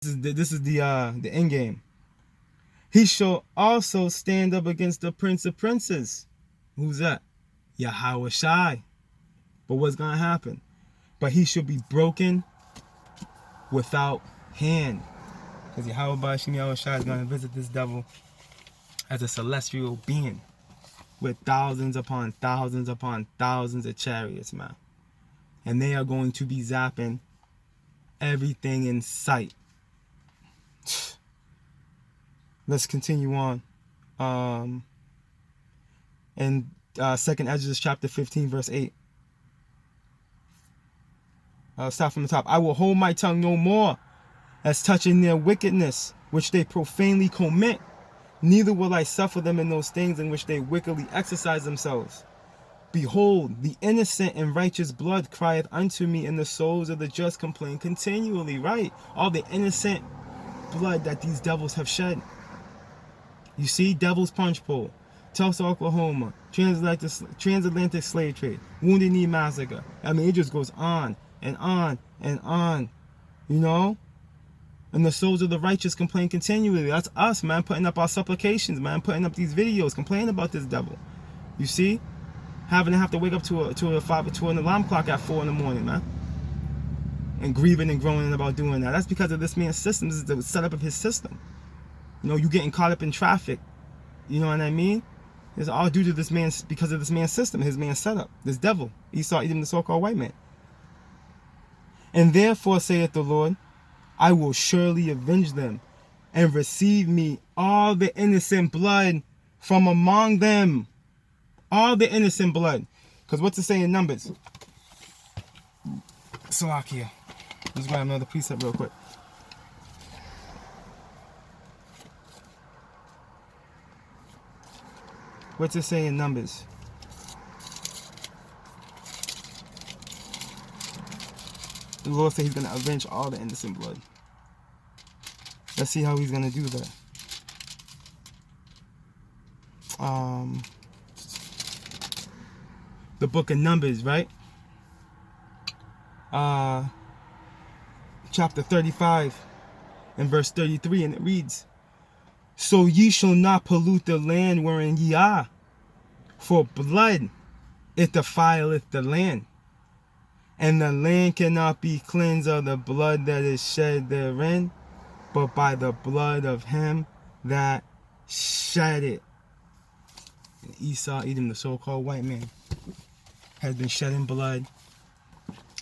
This is the end game. He shall also stand up against the prince of princes. Who's that? Yahweh Shai. But what's going to happen? But he shall be broken without hand. Because Yahweh Bashim Yahweh Shai is going to visit this devil as a celestial being with thousands upon thousands upon thousands of chariots, man. And they are going to be zapping everything in sight. Let's continue on. In 2nd Ezra chapter 15, verse 8. Start from the top. I will hold my tongue no more as touching their wickedness, which they profanely commit. Neither will I suffer them in those things in which they wickedly exercise themselves. Behold, the innocent and righteous blood crieth unto me, and the souls of the just complain continually. Right? All the innocent blood that these devils have shed. You see, Devil's Punch Bowl, Tulsa, Oklahoma, transatlantic slave trade, Wounded Knee Massacre. I mean, it just goes on and on and on, you know? And the souls of the righteous complain continually. That's us, man, putting up our supplications, man, putting up these videos, complaining about this devil. You see? Having to have to wake up to an alarm clock at 4 in the morning, man. And grieving and groaning about doing that. That's because of this man's system. This is the setup of his system. You know, you getting caught up in traffic. You know what I mean? It's all due to this man's, because of this man's system, his man's setup. This devil, Esau, even the so-called white man. And therefore, saith the Lord, I will surely avenge them and receive me all the innocent blood from among them. All the innocent blood. Because what's it say in Numbers? Salakia. Let's grab another precept real quick. What's it say in Numbers? The Lord said he's going to avenge all the innocent blood. Let's see how he's going to do that. The book of Numbers, right? Chapter 35 and verse 33, and it reads, So ye shall not pollute the land wherein ye are, for blood it defileth the land, and the land cannot be cleansed of the blood that is shed therein, but by the blood of him that shed it. And Esau, Edom, the so-called white man, has been shedding blood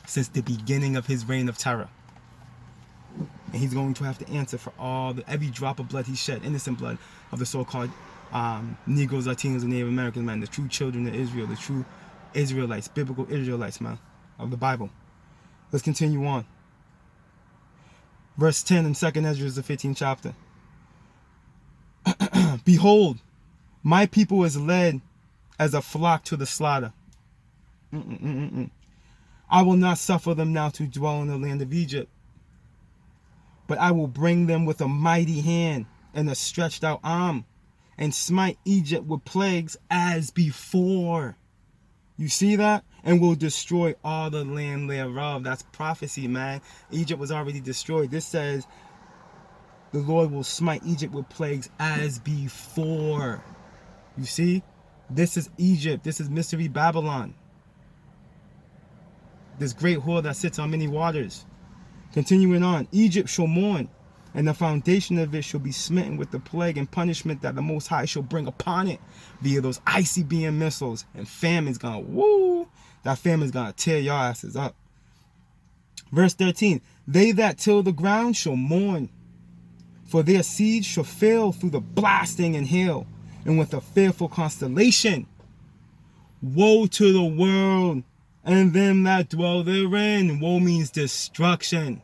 since the beginning of his reign of terror. And he's going to have to answer for every drop of blood he shed, innocent blood of the so-called Negroes, Latinos, and Native Americans, man, the true children of Israel, the true Israelites, biblical Israelites, man, of the Bible. Let's continue on. Verse 10 in 2nd Ezra, the 15th chapter. Behold, my people is led as a flock to the slaughter. I will not suffer them now to dwell in the land of Egypt, but I will bring them with a mighty hand and a stretched out arm, and smite Egypt with plagues as before. You see that? And will destroy all the land thereof. That's prophecy, man. Egypt was already destroyed. This says the Lord will smite Egypt with plagues as before. You see? This is Egypt. This is mystery Babylon. This great whore that sits on many waters. Continuing on. Egypt shall mourn, and the foundation of it shall be smitten with the plague and punishment that the Most High shall bring upon it via those ICBM missiles. And famine's gonna, that famine's gonna tear your asses up. Verse 13. They that till the ground shall mourn, for their seed shall fail through the blasting and hail, and with a fearful constellation. Woe to the world and them that dwell therein. Woe means destruction.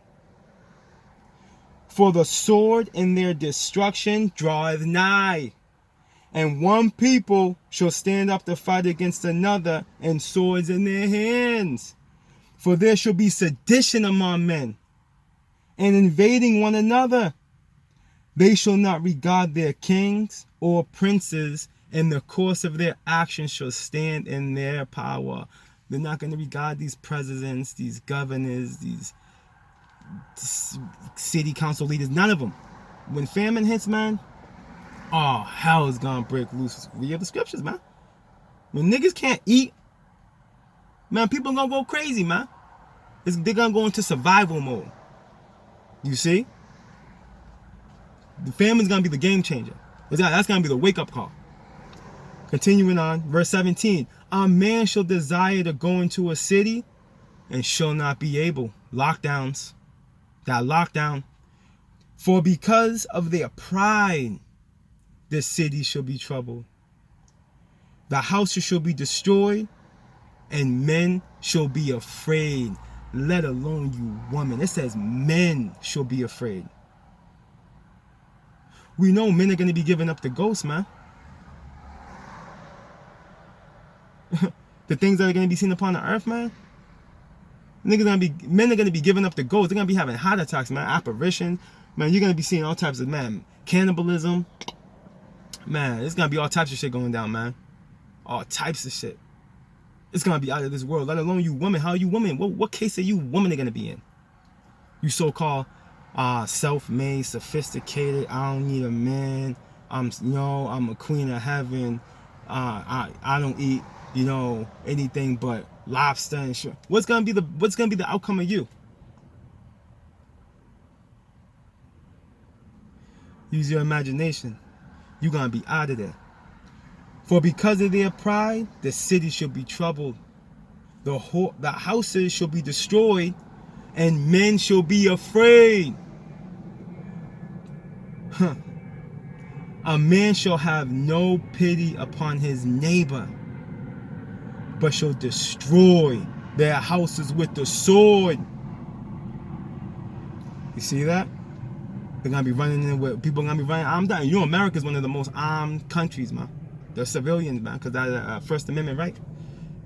For the sword in their destruction draweth nigh, and one people shall stand up to fight against another, and swords in their hands. For there shall be sedition among men, and invading one another. They shall not regard their kings or princes, and the course of their actions shall stand in their power. They're not going to regard these presidents, these governors, these city council leaders, none of them. When famine hits, man, oh, hell is gonna break loose. Read the scriptures, man. When niggas can't eat, man, people gonna go crazy, man. They're gonna go into survival mode. You see? The famine's gonna be the game changer. That's gonna be the wake-up call. Continuing on, verse 17. A man shall desire to go into a city and shall not be able. Lockdowns. That lockdown. For because of their pride, the city shall be troubled. The houses shall be destroyed, and men shall be afraid, let alone you women. It says men shall be afraid. We know men are going to be giving up the ghost, man. The things that are going to be seen upon the earth, man. Men are going to be giving up the ghost. They're going to be having heart attacks, man. Apparition. Man, you're going to be seeing all types of, man, cannibalism. Man, there's going to be all types of shit going down, man. All types of shit. It's going to be out of this world, let alone you women. How are you women? What case are you women are going to be in? You so-called self-made, sophisticated, I don't need a man. I'm a queen of heaven. I don't eat, anything but lobster and shit. What's gonna be the outcome of you? Use your imagination. You're gonna be out of there. For because of their pride, the city shall be troubled. The houses shall be destroyed, and men shall be afraid. A man shall have no pity upon his neighbor, but shall destroy their houses with the sword. You see that? They're gonna be running in with people. Gonna be running. I'm done. America's one of the most armed countries, man. The civilians, man, because that's First Amendment right.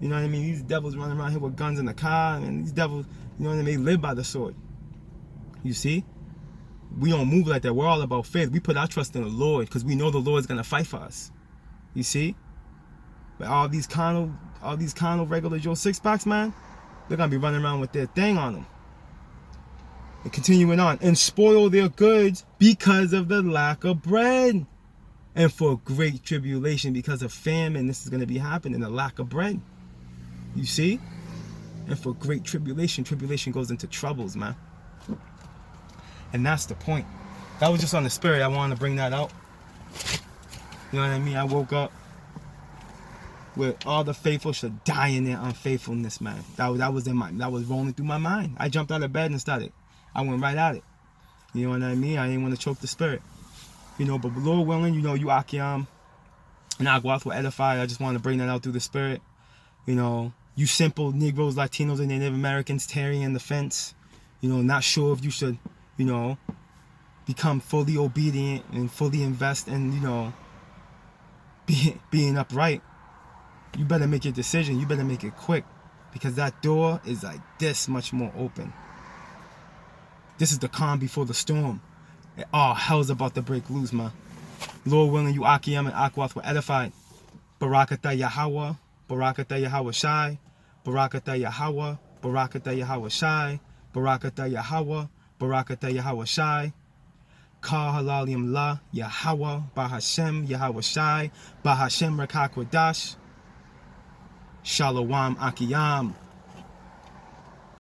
You know what I mean? These devils running around here with guns in the car, and these devils, you know what I mean? They live by the sword. You see? We don't move like that. We're all about faith. We put our trust in the Lord because we know the Lord is gonna fight for us. You see? But all these carnal regular Joe six-packs, man, they're gonna be running around with their thing on them. And continuing on, and spoil their goods because of the lack of bread, and for great tribulation because of famine. This is gonna be happening, the lack of bread. You see? And for great tribulation goes into troubles, man. And that's the point. That was just on the spirit. I wanted to bring that out. You know what I mean? I woke up with all the faithful should die in their unfaithfulness, man. That was rolling through my mind. I jumped out of bed and started. I went right at it. You know what I mean? I didn't want to choke the spirit. But Lord willing, you Akiam and Aguath will edify. I just want to bring that out through the spirit. You simple Negroes, Latinos, and Native Americans tearing the fence. Not sure if you should, become fully obedient and fully invest in, being upright. You better make your decision. You better make it quick, because that door is like this much more open. This is the calm before the storm. All hell's about to break loose, man. Lord willing, you Akiam and Akwath were edified. Barakatah Yahweh, Barakatah Yahweh Shai, Barakatah Yahweh, Barakatah Yahweh Shai, Barakatah Yahweh, Barakatah Yahweh Shai. Ka halalim la Yahweh, Bahashem Yahweh Shai, Bahashem Rakakwadash. Shalom Akiyam.